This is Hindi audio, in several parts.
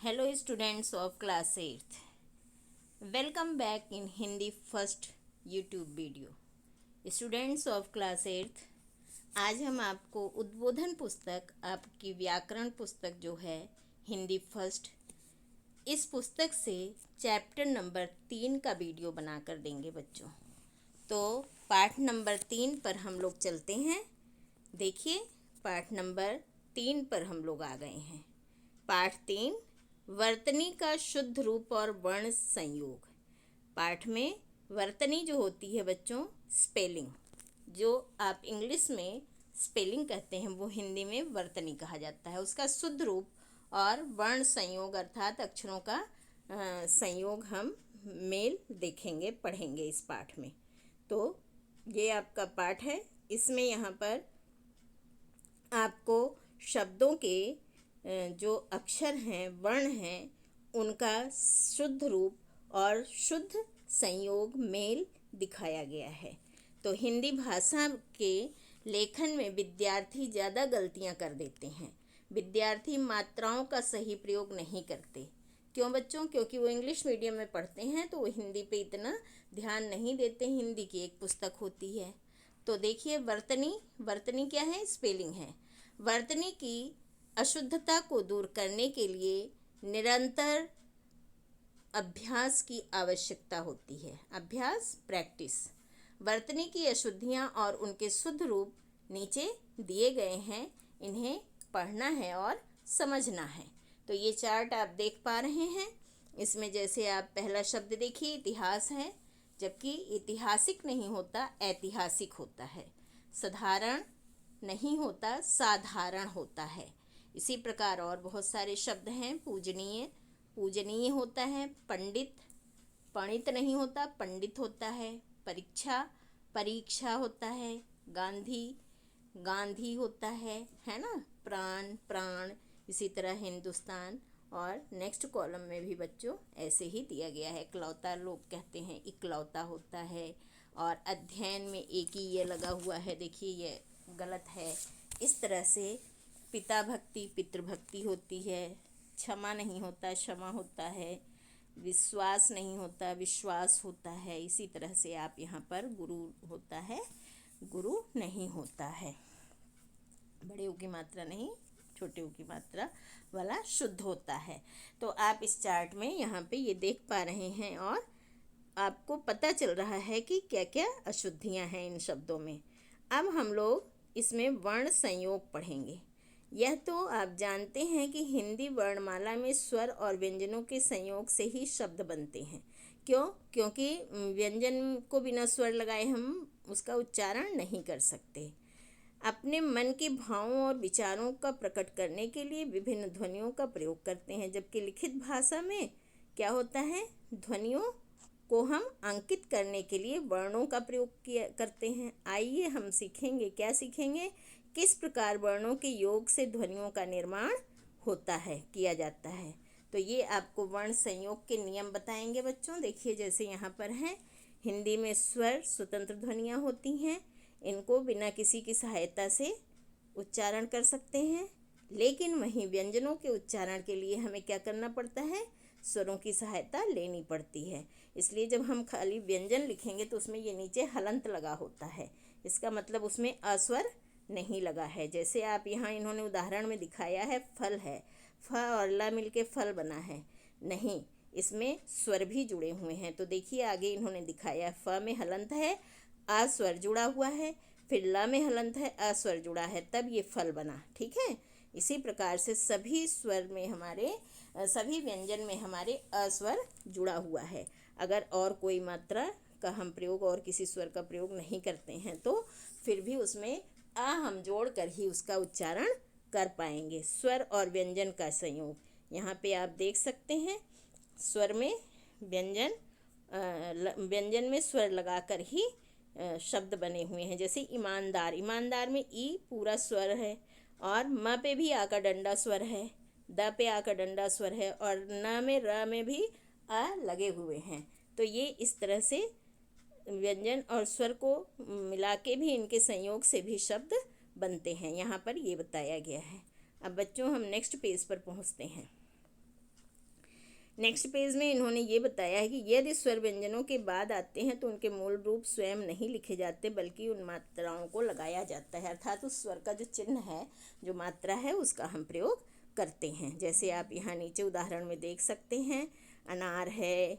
Hello students of class 8th. Welcome back in Hindi first YouTube video. Students of class 8th, आज हम आपको उद्बोधन पुस्तक, आपकी व्याकरण पुस्तक जो है हिंदी फर्स्ट, इस पुस्तक से चैप्टर नंबर 3 का वीडियो बनाकर देंगे बच्चों। तो पाठ नंबर 3 पर हम लोग चलते हैं। देखिए, पाठ नंबर 3 पर हम लोग आ गए हैं। पाठ 3, वर्तनी का शुद्ध रूप और वर्ण संयोग। पाठ में वर्तनी जो होती है बच्चों, स्पेलिंग, जो आप इंग्लिश में स्पेलिंग कहते हैं वो हिंदी में वर्तनी कहा जाता है। उसका शुद्ध रूप और वर्ण संयोग अर्थात अक्षरों का संयोग हम मेल देखेंगे, पढ़ेंगे इस पाठ में। तो ये आपका पाठ है। इसमें यहाँ पर आपको शब्दों के जो अक्षर हैं, वर्ण हैं, उनका शुद्ध रूप और शुद्ध संयोग मेल दिखाया गया है। तो हिंदी भाषा के लेखन में विद्यार्थी ज़्यादा गलतियां कर देते हैं। विद्यार्थी मात्राओं का सही प्रयोग नहीं करते। क्यों बच्चों? क्योंकि वो इंग्लिश मीडियम में पढ़ते हैं तो वो हिंदी पे इतना ध्यान नहीं देते। हिंदी की एक पुस्तक होती है। तो देखिए, वर्तनी, वर्तनी क्या है? स्पेलिंग है। वर्तनी की अशुद्धता को दूर करने के लिए निरंतर अभ्यास की आवश्यकता होती है। अभ्यास, प्रैक्टिस। वर्तनी की अशुद्धियाँ और उनके शुद्ध रूप नीचे दिए गए हैं। इन्हें पढ़ना है और समझना है। तो ये चार्ट आप देख पा रहे हैं। इसमें जैसे आप पहला शब्द देखिए, इतिहास है, जबकि ऐतिहासिक नहीं होता, ऐतिहासिक होता है। साधारण नहीं होता, साधारण होता है। इसी प्रकार और बहुत सारे शब्द हैं। पूजनीय, पूजनीय होता है। पंडित, पंडित नहीं होता, पंडित होता है। परीक्षा, परीक्षा होता है। गांधी, गांधी होता है ना। प्राण, प्राण। इसी तरह हिंदुस्तान। और नेक्स्ट कॉलम में भी बच्चों ऐसे ही दिया गया है। इकलौता लोग कहते हैं, इकलौता होता है। और अध्ययन में एक ही ये लगा हुआ है, देखिए ये गलत है। इस तरह से पिता भक्ति, पितृभक्ति होती है। क्षमा नहीं होता, क्षमा होता है। विश्वास नहीं होता, विश्वास होता है। इसी तरह से आप यहाँ पर गुरु होता है, गुरु नहीं होता है। बड़े ऊ की मात्रा नहीं, छोटे ऊ की मात्रा वाला शुद्ध होता है। तो आप इस चार्ट में यहाँ पे ये देख पा रहे हैं और आपको पता चल रहा है कि क्या क्या अशुद्धियाँ हैं इन शब्दों में। अब हम लोग इसमें वर्ण संयोग पढ़ेंगे। यह तो आप जानते हैं कि हिंदी वर्णमाला में स्वर और व्यंजनों के संयोग से ही शब्द बनते हैं। क्यों? क्योंकि व्यंजन को बिना स्वर लगाए हम उसका उच्चारण नहीं कर सकते। अपने मन के भावों और विचारों का प्रकट करने के लिए विभिन्न ध्वनियों का प्रयोग करते हैं, जबकि लिखित भाषा में क्या होता है? ध्वनियों को हम अंकित करने के लिए वर्णों का प्रयोग किया करते हैं। आइए हम सीखेंगे, क्या सीखेंगे? किस प्रकार वर्णों के योग से ध्वनियों का निर्माण होता है, किया जाता है। तो ये आपको वर्ण संयोग के नियम बताएंगे बच्चों। देखिए, जैसे यहाँ पर है, हिंदी में स्वर स्वतंत्र ध्वनियाँ होती हैं। इनको बिना किसी की सहायता से उच्चारण कर सकते हैं। लेकिन वहीं व्यंजनों के उच्चारण के लिए हमें क्या करना पड़ता है? स्वरों की सहायता लेनी पड़ती है। इसलिए जब हम खाली व्यंजन लिखेंगे तो उसमें ये नीचे हलंत लगा होता है। इसका मतलब उसमें अस्वर नहीं लगा है। जैसे आप यहाँ इन्होंने उदाहरण में दिखाया है, फल है, फ और ला मिलके फल बना है। नहीं, इसमें स्वर भी जुड़े हुए हैं। तो देखिए आगे इन्होंने दिखाया, फ में हलंत है, आ स्वर जुड़ा हुआ है, फिर ला में हलंत है, अ स्वर जुड़ा है, तब ये फल बना। ठीक है। इसी प्रकार से सभी स्वर में हमारे, सभी व्यंजन में हमारे अस्वर जुड़ा हुआ है। अगर और कोई मात्रा का हम प्रयोग और किसी स्वर का प्रयोग नहीं करते हैं तो फिर भी उसमें आ हम जोड़ कर ही उसका उच्चारण कर पाएंगे। स्वर और व्यंजन का संयोग, यहाँ पे आप देख सकते हैं। स्वर में व्यंजन, व्यंजन में स्वर लगाकर ही शब्द बने हुए हैं। जैसे ईमानदार, ईमानदार में ई पूरा स्वर है और म पे भी आ का डंडा स्वर है, द पे आ का डंडा स्वर है और न में, र में भी आ लगे हुए हैं। तो ये इस तरह से व्यंजन और स्वर को मिला के भी, इनके संयोग से भी शब्द बनते हैं। यहाँ पर ये बताया गया है। अब बच्चों हम नेक्स्ट पेज पर पहुँचते हैं। नेक्स्ट पेज में इन्होंने ये बताया है कि यदि स्वर व्यंजनों के बाद आते हैं तो उनके मूल रूप स्वयं नहीं लिखे जाते बल्कि उन मात्राओं को लगाया जाता है, अर्थात उस स्वर का जो चिन्ह है, जो मात्रा है, उसका हम प्रयोग करते हैं। जैसे आप यहाँ नीचे उदाहरण में देख सकते हैं, अनार है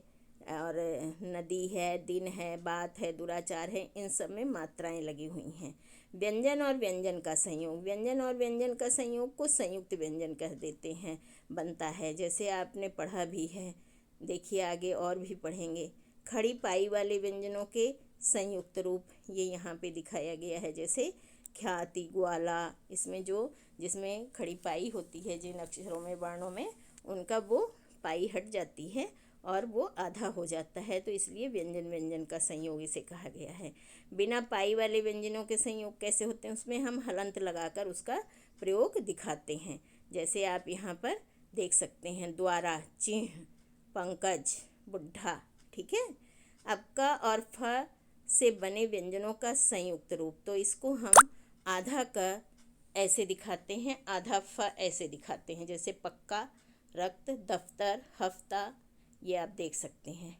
और नदी है, दिन है, बात है, दुराचार है, इन सब में मात्राएं लगी हुई हैं। व्यंजन और व्यंजन का संयोग, व्यंजन और व्यंजन का संयोग को संयुक्त व्यंजन कह देते हैं, बनता है। जैसे आपने पढ़ा भी है, देखिए आगे और भी पढ़ेंगे। खड़ी पाई वाले व्यंजनों के संयुक्त रूप ये यहाँ पे दिखाया गया है, जैसे ख्याति, ग्वाला, इसमें जिसमें खड़ी पाई होती है, जिन अक्षरों में, वर्णों में, उनका वो पाई हट जाती है और वो आधा हो जाता है, तो इसलिए व्यंजन व्यंजन का संयोग इसे कहा गया है। बिना पाई वाले व्यंजनों के संयोग कैसे होते हैं, उसमें हम हलंत लगाकर उसका प्रयोग दिखाते हैं। जैसे आप यहाँ पर देख सकते हैं, द्वारा, चिन्ह, पंकज, बुढ़ा, ठीक है। अब का और फ से बने व्यंजनों का संयुक्त रूप, तो इसको हम आधा का ऐसे दिखाते हैं, आधा फ ऐसे दिखाते हैं, जैसे पक्का, रक्त, दफ्तर, हफ्ता, ये आप देख सकते हैं।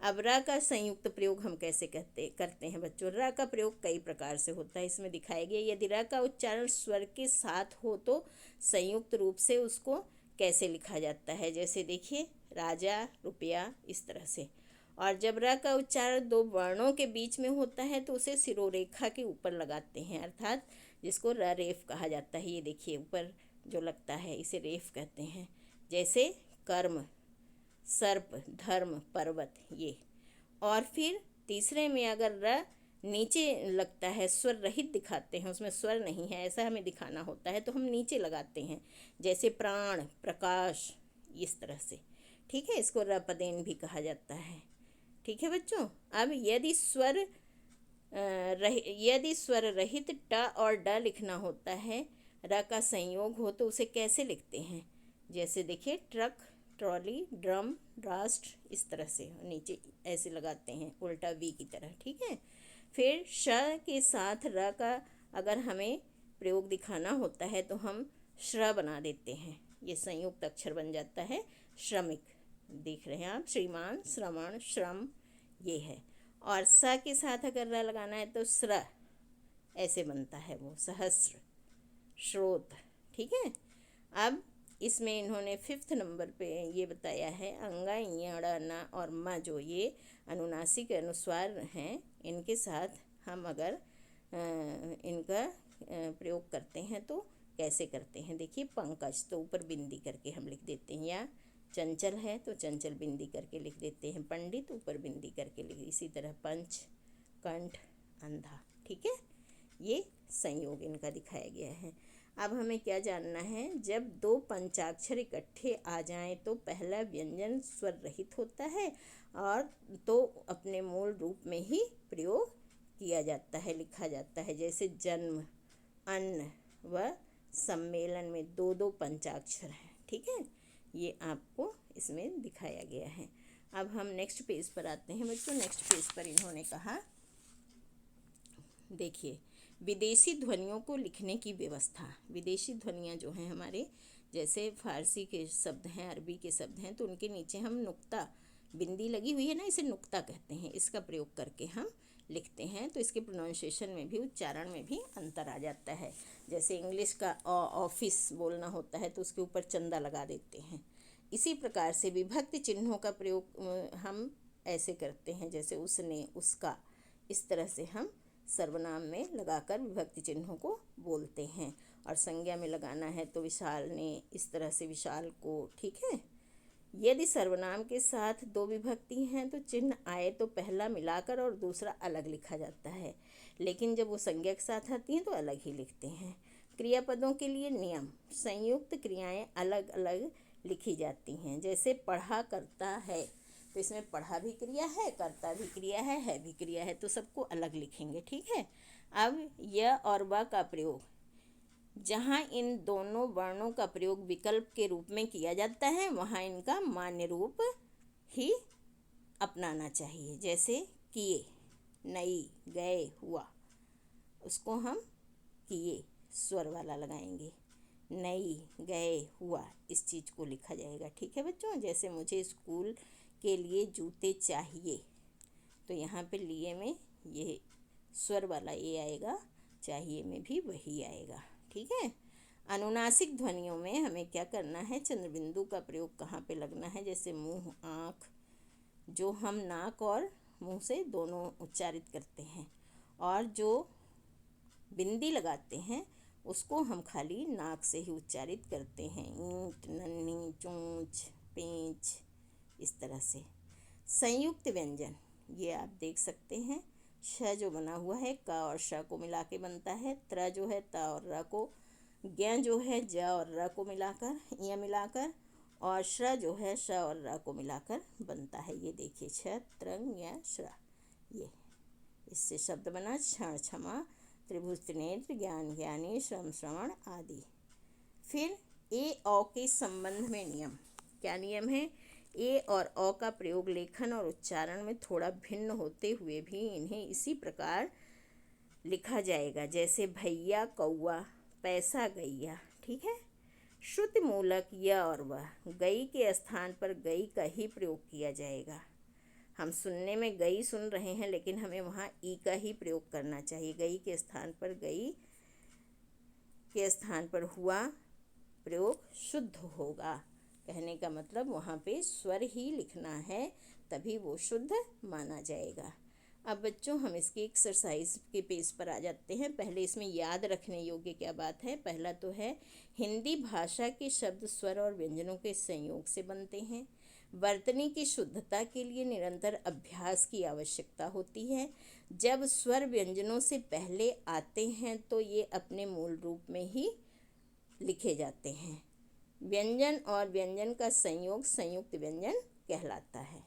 अब र का संयुक्त प्रयोग हम कैसे करते हैं बच्चों। र का प्रयोग कई प्रकार से होता है, इसमें दिखाया गया। यदि र का उच्चारण स्वर के साथ हो तो संयुक्त रूप से उसको कैसे लिखा जाता है, जैसे देखिए, राजा, रुपया, इस तरह से। और जब र का उच्चारण दो वर्णों के बीच में होता है तो उसे सिरोरेखा के ऊपर लगाते हैं, अर्थात जिसको र रेफ कहा जाता है। ये देखिए ऊपर जो लगता है इसे रेफ कहते हैं। जैसे कर्म, सर्प, धर्म, पर्वत, ये। और फिर तीसरे में अगर र नीचे लगता है, स्वर रहित दिखाते हैं, उसमें स्वर नहीं है, ऐसा हमें दिखाना होता है, तो हम नीचे लगाते हैं, जैसे प्राण, प्रकाश, इस तरह से, ठीक है। इसको रपदेन भी कहा जाता है, ठीक है बच्चों। अब यदि स्वर रहित ट और ड लिखना होता है, र का संयोग हो, तो उसे कैसे लिखते हैं, जैसे देखिए, ट्रक, ट्रॉली, ड्रम, राष्ट्र, इस तरह से नीचे ऐसे लगाते हैं, उल्टा वी की तरह, ठीक है। फिर श के साथ र का अगर हमें प्रयोग दिखाना होता है तो हम श्र बना देते हैं, ये संयुक्त अक्षर बन जाता है, श्रमिक, देख रहे हैं आप, श्रीमान, श्रवण, श्रम, ये है। और स के साथ अगर र लगाना है तो स्र ऐसे बनता है, वो सहस्र, श्रोत, ठीक है। अब इसमें इन्होंने 5th नंबर पे ये बताया है, अंगा, य, न और म, जो ये अनुनासिक अनुस्वार हैं, इनके साथ हम अगर इनका प्रयोग करते हैं तो कैसे करते हैं। देखिए, पंकज तो ऊपर बिंदी करके हम लिख देते हैं, या चंचल है तो चंचल बिंदी करके लिख देते हैं, पंडित ऊपर बिंदी करके लिख, इसी तरह पंच, कंठ, अंधा, ठीक है। ये संयोग इनका दिखाया गया है। अब हमें क्या जानना है, जब दो पंचाक्षर इकट्ठे आ जाएं तो पहला व्यंजन स्वर रहित होता है और तो अपने मूल रूप में ही प्रयोग किया जाता है, लिखा जाता है। जैसे जन्म, अन्न व सम्मेलन में दो दो पंचाक्षर हैं, ठीक है। ये आपको इसमें दिखाया गया है। अब हम नेक्स्ट पेज पर आते हैं बच्चों। नेक्स्ट पेज पर इन्होंने कहा, देखिए, विदेशी ध्वनियों को लिखने की व्यवस्था। विदेशी ध्वनियाँ जो हैं हमारे, जैसे फारसी के शब्द हैं, अरबी के शब्द हैं, तो उनके नीचे हम नुक्ता, बिंदी लगी हुई है ना, इसे नुक्ता कहते हैं, इसका प्रयोग करके हम लिखते हैं, तो इसके प्रोनाउंसिएशन में भी, उच्चारण में भी अंतर आ जाता है। जैसे इंग्लिश का ऑफिस बोलना होता है तो उसके ऊपर चंदा लगा देते हैं। इसी प्रकार से विभक्ति चिन्हों का प्रयोग हम ऐसे करते हैं, जैसे उसने, उसका, इस तरह से हम सर्वनाम में लगाकर विभक्ति चिन्हों को बोलते हैं। और संज्ञा में लगाना है तो विशाल ने, इस तरह से विशाल को, ठीक है। यदि सर्वनाम के साथ दो विभक्ति हैं तो चिन्ह आए तो पहला मिलाकर और दूसरा अलग लिखा जाता है, लेकिन जब वो संज्ञा के साथ आती हैं तो अलग ही लिखते हैं। क्रियापदों के लिए नियम, संयुक्त क्रियाएं अलग अलग लिखी जाती हैं। जैसे पढ़ा, करता है, तो इसमें पढ़ा भी क्रिया है, करता भी क्रिया है भी क्रिया है, तो सबको अलग लिखेंगे, ठीक है। अब य और व का प्रयोग, जहाँ इन दोनों वर्णों का प्रयोग विकल्प के रूप में किया जाता है वहाँ इनका मान्य रूप ही अपनाना चाहिए। जैसे किए, नई, गए, हुआ, उसको हम किए स्वर वाला लगाएंगे। नई, गए, हुआ, इस चीज़ को लिखा जाएगा। ठीक है बच्चों, जैसे मुझे स्कूल के लिए जूते चाहिए, तो यहाँ पे लिए में ये स्वर वाला ए आएगा, चाहिए में भी वही आएगा। ठीक है। अनुनासिक ध्वनियों में हमें क्या करना है, चंद्रबिंदु का प्रयोग कहाँ पे लगना है, जैसे मुंह, आँख, जो हम नाक और मुंह से दोनों उच्चारित करते हैं, और जो बिंदी लगाते हैं उसको हम खाली नाक से ही उच्चारित करते हैं, ईंट, नन्ही, चोंच, पेंच, इस तरह से। संयुक्त व्यंजन, ये आप देख सकते हैं, श जो बना हुआ है क और श को मिला के बनता है, त्र जो है त और र को, ज्ञ जो है ज और र को मिलाकर, य मिलाकर, और श्र जो है श और र को मिलाकर बनता है। ये देखिए, छ त्रंग य श्र, ये इससे शब्द बना क्षण, क्षमा, त्रिभुज, त्रिनेत्र, ज्ञान, ज्ञानी, श्रम, श्रवण आदि। फिर ए औ के संबंध में नियम, क्या नियम है, ए और औ का प्रयोग लेखन और उच्चारण में थोड़ा भिन्न होते हुए भी इन्हें इसी प्रकार लिखा जाएगा, जैसे भैया, कौआ, पैसा, गैया। ठीक है। श्रुति मूलक य और व, गई के स्थान पर गई का ही प्रयोग किया जाएगा। हम सुनने में गई सुन रहे हैं, लेकिन हमें वहाँ ई का ही प्रयोग करना चाहिए। गई के स्थान पर गई के स्थान पर हुआ प्रयोग शुद्ध होगा। कहने का मतलब वहाँ पे स्वर ही लिखना है, तभी वो शुद्ध माना जाएगा। अब बच्चों हम इसकी एक्सरसाइज के पेज पर आ जाते हैं। पहले इसमें याद रखने योग्य क्या बात है, पहला तो है हिंदी भाषा के शब्द स्वर और व्यंजनों के संयोग से बनते हैं। वर्तनी की शुद्धता के लिए निरंतर अभ्यास की आवश्यकता होती है। जब स्वर व्यंजनों से पहले आते हैं तो ये अपने मूल रूप में ही लिखे जाते हैं। व्यंजन और व्यंजन का संयोग संयुक्त व्यंजन कहलाता है।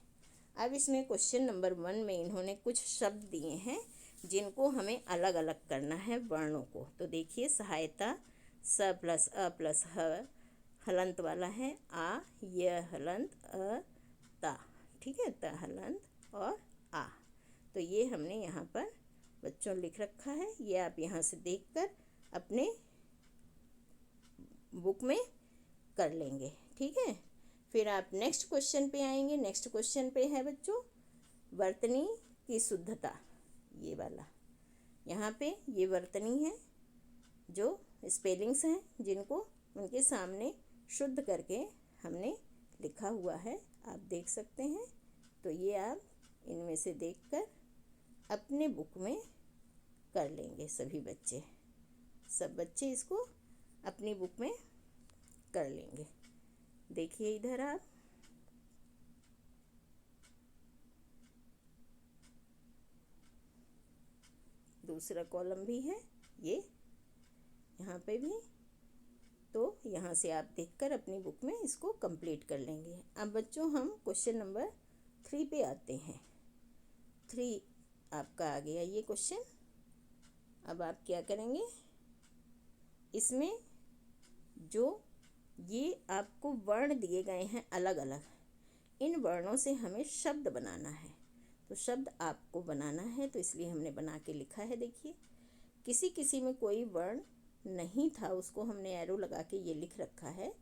अब इसमें क्वेश्चन नंबर 1 में इन्होंने कुछ शब्द दिए हैं जिनको हमें अलग अलग करना है वर्णों को। तो देखिए, सहायता, स प्लस अ प्लस ह हलंत वाला है, आ, य हलंत, अ, ता। ठीक है, त हलंत और आ। तो ये हमने यहाँ पर बच्चों लिख रखा है, ये आप यहाँ से देखकर अपने बुक में कर लेंगे। ठीक है। फिर आप नेक्स्ट क्वेश्चन पे आएंगे। नेक्स्ट क्वेश्चन पे है बच्चों वर्तनी की शुद्धता, ये वाला। यहाँ पे ये वर्तनी है, जो स्पेलिंग्स हैं जिनको उनके सामने शुद्ध करके हमने लिखा हुआ है, आप देख सकते हैं। तो ये आप इनमें से देखकर अपने बुक में कर लेंगे सभी बच्चे। सब बच्चे इसको अपनी बुक में कर लेंगे। देखिए इधर आप, दूसरा कॉलम भी है ये, यहाँ पे भी। तो यहाँ से आप देखकर अपनी बुक में इसको कंप्लीट कर लेंगे। अब बच्चों हम क्वेश्चन नंबर 3 पे आते हैं। 3 आपका आ गया ये क्वेश्चन। अब आप क्या करेंगे, इसमें जो ये आपको वर्ण दिए गए हैं अलग अलग, इन वर्णों से हमें शब्द बनाना है। तो शब्द आपको बनाना है, तो इसलिए हमने बना के लिखा है। देखिए, किसी किसी में कोई वर्ण नहीं था, उसको हमने एरो लगा के ये लिख रखा है।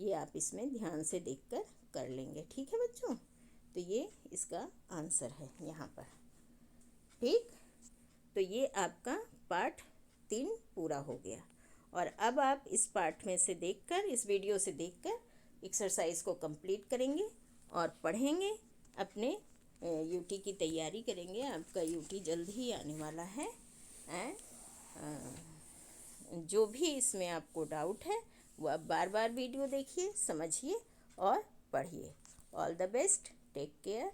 ये आप इसमें ध्यान से देखकर कर लेंगे। ठीक है बच्चों, तो ये इसका आंसर है यहाँ पर। ठीक, तो ये आपका पार्ट 3 पूरा हो गया। और अब आप इस पार्ट में से देखकर, इस वीडियो से देखकर एक्सरसाइज को कंप्लीट करेंगे और पढ़ेंगे, अपने यूटी की तैयारी करेंगे। आपका यूटी जल्द ही आने वाला है। एंड जो भी इसमें आपको डाउट है वो आप बार बार वीडियो देखिए, समझिए और पढ़िए। All the best, take care.